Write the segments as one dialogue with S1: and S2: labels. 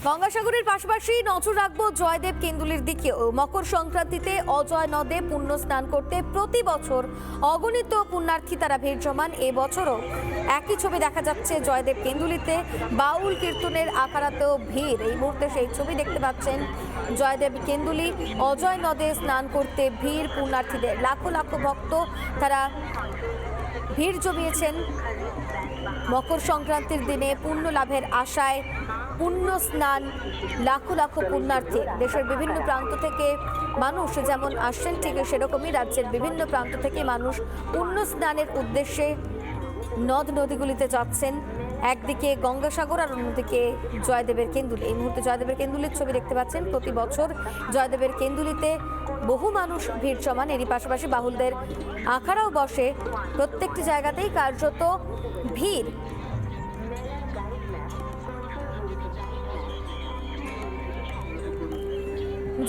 S1: গঙ্গাসাগরের পাশাপাশি নজর রাখবো জয়দেব কেন্দুলির দিকেও। মকর সংক্রান্তিতে অজয় নদে পুণ্য স্নান করতে প্রতি বছর অগণিত পুণ্যার্থী তারা ভিড় জমান। এবছরও একই ছবি দেখা যাচ্ছে জয়দেব কেন্দুলিতে। বাউল কীর্তনের আখড়াতেও ভিড়। এই মুহূর্তে সেই ছবি দেখতে পাচ্ছেন। জয়দেব কেন্দুলি অজয় নদে স্নান করতে ভিড় পুণ্যার্থীদের। লাখো লাখো ভক্ত তারা ভিড় জমিয়েছেন মকর সংক্রান্তির দিনে পুণ্য লাভের আশায়। পুণ্য স্নান, লাখো লাখো পুণ্যার্থী দেশের বিভিন্ন প্রান্ত থেকে মানুষ যেমন আসছেন, ঠিক সেরকমই রাজ্যের বিভিন্ন প্রান্ত থেকে মানুষ পুণ্য স্নানের উদ্দেশ্যে নদ নদীগুলিতে যাচ্ছেন। একদিকে গঙ্গাসাগর আর অন্যদিকে জয়দেবের কেন্দুলি। এই মুহূর্তে জয়দেবের কেন্দুলির ছবি দেখতে পাচ্ছেন। প্রতি বছর জয়দেবের কেন্দুলিতে বহু মানুষ ভিড় জমান। এরই পাশাপাশি বাউলদের আখড়াও বসে। প্রত্যেকটি জায়গাতেই কার্যত ভিড়।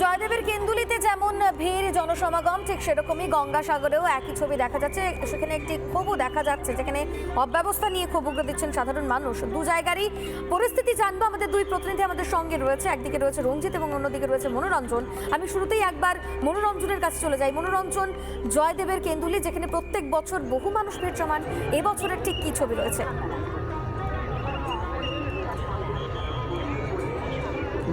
S1: জয়দেবের কেন্দুলিতে যেমন ভিড় জনসমাগম, ঠিক সেরকমই গঙ্গাসাগরেও একই ছবি দেখা যাচ্ছে। সেখানে একটি ক্ষোভও দেখা যাচ্ছে, যেখানে অব্যবস্থা নিয়ে ক্ষোভ উগরে দিচ্ছেন সাধারণ মানুষ। দু জায়গারই পরিস্থিতি জানবো। আমাদের দুই প্রতিনিধি আমাদের সঙ্গে রয়েছে। একদিকে রয়েছে রঞ্জিত এবং অন্যদিকে রয়েছে মনোরঞ্জন। আমি শুরুতেই একবার মনোরঞ্জনের কাছে চলে যাই। মনোরঞ্জন, জয়দেবের কেন্দুলি যেখানে প্রত্যেক বছর বহু মানুষ ভিড় জমান, এবছরের ঠিক কি ছবি রয়েছে?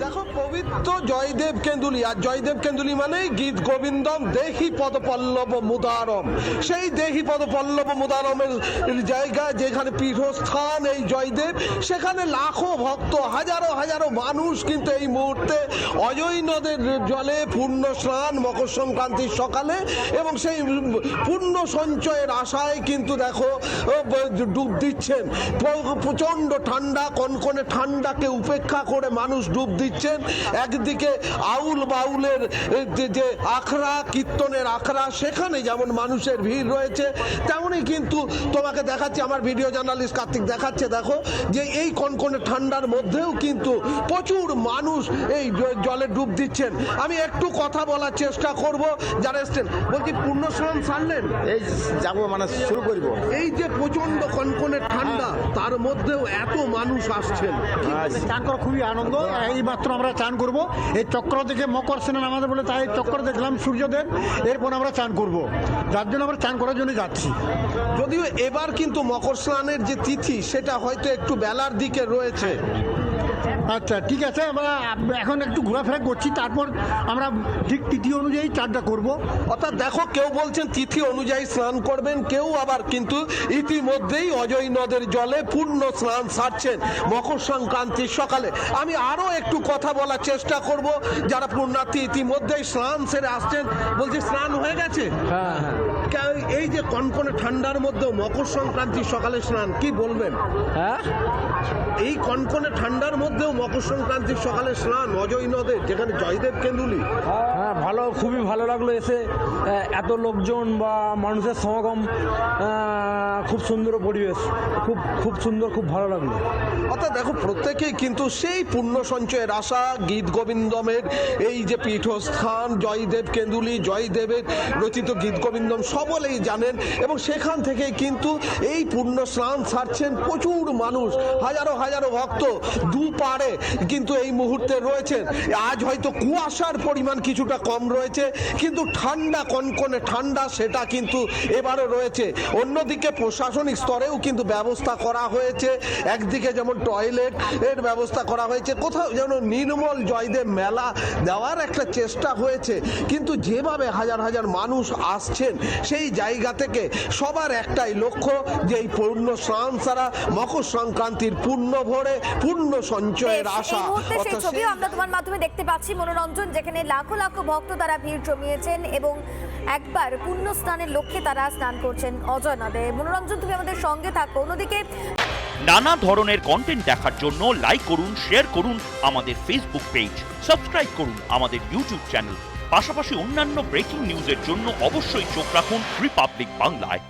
S2: দেখো, পবিত্র জয়দেব কেন্দুলি, আর জয়দেব কেন্দুলি মানে গীত গোবিন্দম দেহি পদপল্লব মুদারম। সেই দেহি পদপল্লব মুদারমের জায়গা, যেখানে পীঠস্থান এই জয়দেব, সেখানে লাখো ভক্ত, হাজারো হাজারো মানুষ কিন্তু এই মুহূর্তে অজয় নদের জলে পূর্ণ স্নান মকর সংক্রান্তির সকালে, এবং সেই পূর্ণ সঞ্চয়ের আশায় কিন্তু দেখো ডুব দিচ্ছেন। প্রচণ্ড ঠান্ডা, কনকনে ঠান্ডাকে উপেক্ষা করে মানুষ ডুব দিচ্ছেন। একদিকে আউল বাউলের যে আখড়া, কীর্তনের আখড়া, সেখানে যেমন মানুষের ভিড় রয়েছে, তেমনই কিন্তু তোমাকে দেখাচ্ছি, আমার ভিডিও জার্নালিস্ট কার্তিক দেখাচ্ছে। দেখো যে এই কনকনে ঠান্ডার মধ্যেও কিন্তু প্রচুর মানুষ এই জলে ডুব দিচ্ছেন। আমি একটু কথা বলার চেষ্টা করব যারা এসছেন। বলছি, পূর্ণ স্নান সারলেন?
S3: এই যাবো, মানে শুরু করব।
S2: এই যে প্রচন্ড কনকনে ঠান্ডা, তার মধ্যেও এত মানুষ আসছেন,
S3: চান করা খুবই আনন্দ। এই মাত্র আমরা চান করব। এই চক্র থেকে মকর স্নান আমাদের বলে, তাই চক্র দেখলাম সূর্যদেব, এরপর আমরা চান করব, যার জন্য আমরা চান করার জন্য যাচ্ছি।
S2: যদিও এবার কিন্তু মকর স্নানের যে তিথি, সেটা হয়তো একটু বেলার দিকে রয়েছে।
S3: আচ্ছা, ঠিক আছে, আমরা এখন একটু ঘোরাফেরা করছি, তারপর আমরা ঠিক তিথি অনুযায়ী চানটা করব।
S2: অর্থাৎ দেখো, কেউ বলছেন তিথি অনুযায়ী স্নান করবেন, কেউ আবার কিন্তু ইতিমধ্যেই অজয় নদের জলে পূর্ণ স্নান সারছেন মকর সংক্রান্তির সকালে। আমি আরো একটু কথা বলার চেষ্টা করব যারা পুণ্যার্থী ইতিমধ্যেই স্নান সেরে আসছেন। বলছি, স্নান হয়ে গেছে?
S3: হ্যাঁ।
S2: এই যে কনকনে ঠান্ডার মধ্যেও মকর সংক্রান্তির সকালে স্নান, কি বলবেন?
S3: হ্যাঁ,
S2: এই কনকনে ঠান্ডার মধ্যেও মকর সংক্রান্তির সকালে স্নান অজয় নদে, যেখানে জয়দেব কেন্দুলি।
S4: হ্যাঁ, ভালো, খুবই ভালো লাগলো এসে। এত লোকজন বা মানুষের সমাগম, খুব সুন্দর পরিবেশ, খুব সুন্দর, খুব ভালো লাগলো।
S2: অর্থাৎ দেখো, প্রত্যেকেই কিন্তু সেই পূর্ণ সঞ্চয়ের আশা। গীত গোবিন্দমের এই যে পীঠস্থান জয়দেব কেন্দুলি, জয়দেবের রচিত গীত গোবিন্দম সকলেই জানেন, এবং সেখান থেকে কিন্তু এই পূর্ণ স্নান সারছেন প্রচুর মানুষ, হাজারো হাজারো ভক্ত দুপারে কিন্তু এই মুহূর্তে রয়েছেন। আজ হয়তো কুয়াশার পরিমাণ কিছুটা কম রয়েছে, কিন্তু ঠান্ডা, কনকনে ঠান্ডা, সেটা কিন্তু এবারও রয়েছে। অন্যদিকে প্রশাসনিক স্তরেও কিন্তু ব্যবস্থা করা হয়েছে। একদিকে যেমন টয়লেট এর ব্যবস্থা করা হয়েছে, কোথাও যেন নির্মল জয়দেব মেলা দেওয়ার একটা চেষ্টা হয়েছে। কিন্তু যেভাবে হাজার হাজার মানুষ আসছেন, সেই জায়গা থেকে সবার একটাই লক্ষ্য, যে এই পূর্ণ স্নান সারা মকর সংক্রান্তির পূর্ণ ভরে পূর্ণ সঞ্চয়ের আশা।
S1: সেই ছবিও আমরা তোমার মাধ্যমে দেখতে পাচ্ছি মনোরঞ্জন, যেখানে লাখো লাখো ভক্ত তারা ভিড় জমিয়েছেন এবং একবার পুণ্য স্নানের লক্ষ্যে তারা স্নান করছেন অজয় নদে। মনোরঞ্জন, তুমি আমাদের সঙ্গে থাকো। অন্যদিকে
S5: নানা ধরনের কন্টেন্ট দেখার জন্য লাইক করুন, শেয়ার করুন আমাদের ফেসবুক পেজ, সাবস্ক্রাইব করুন আমাদের ইউটিউব চ্যানেল। পাশাপাশি অন্যান্য ব্রেকিং নিউজের জন্য অবশ্যই চোখ রাখুন রিপাবলিক বাংলায়।